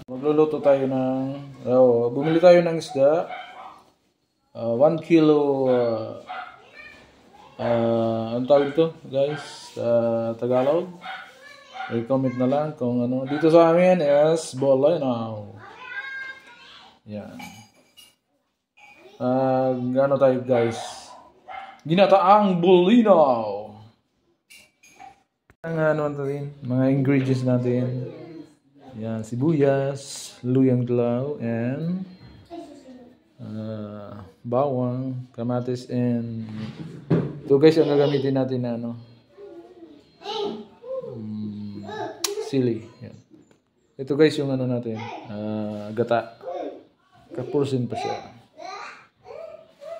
Magluluto tayo ng, bumili tayo ng isda. 1 kilo, ano tawag ito guys, Tagalog. I-comment na lang kung ano. Dito sa amin is Bolinaw. Yan. Ano tayo guys, ginataang Bolinaw. Ang ano natin, mga ingredients natin. Yan, sibuyas, luyang dilaw, and bawang, kamatis, and ito guys ang gagamitin natin na ano, sili. Yan. Ito guys yung ano natin, gata. Kapursin pa siya.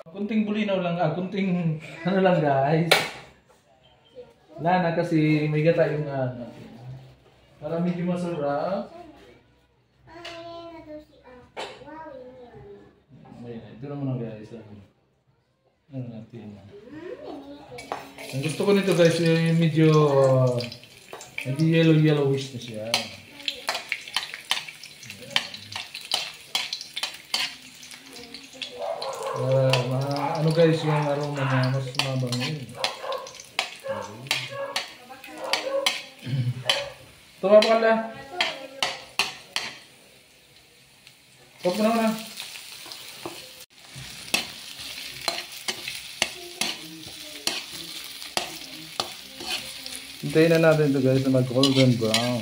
Kunting bulinaw lang, kunting ano lang guys. Lana kasi may gata yung ano. Para medyo masarap. Ito naman guys. Ano natin. Ang gusto ko nito guys, yung medyo yellowish na siya. Ano guys, yung aroma na mas mabango. Tama pa kala. Huwag mo na. Hintayin na natin ito guys na mag-golden brown.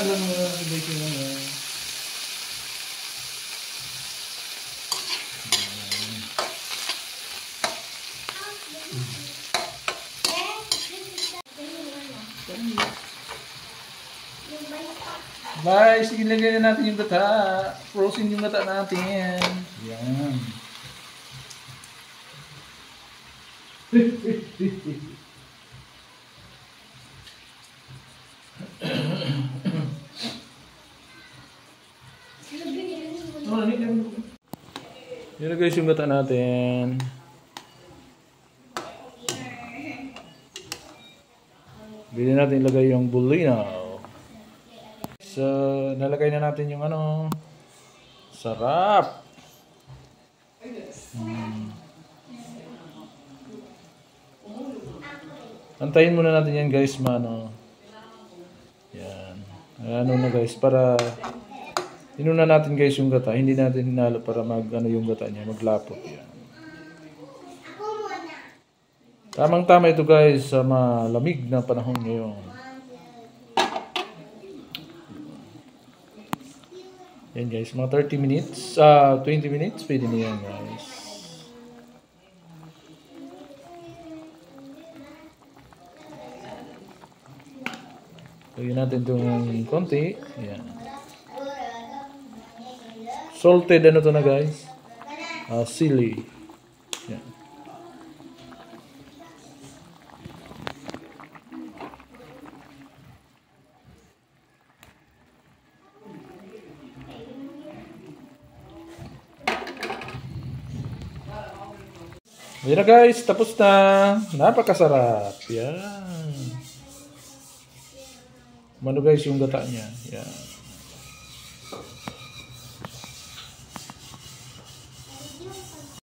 Alam mo na ibig ko na. Bye, sige lagyan na natin yung gata. Frozen yung gata natin. Yan. Yan guys yung gata natin. Bili natin ilagay yung bulinaw. So, nalagay na natin yung ano. Sarap. Antayin muna natin yan guys, mano. Yan. Ano na guys, para inuna natin guys yung gata. Hindi natin hinalo para mag ano yung gata niya, maglapot yan. Tamang-tama ito guys sa malamig na panahon ngayon. Yan guys, mga 30 minutes, 20 minutes, pwede na yan guys. Lagyan natin itong konti. Yan. Salted ano to na guys? Sili. Yan. Ayan na guys, tapos na. Napakasarap. Yan. Mano guys yung gata niya. Yan.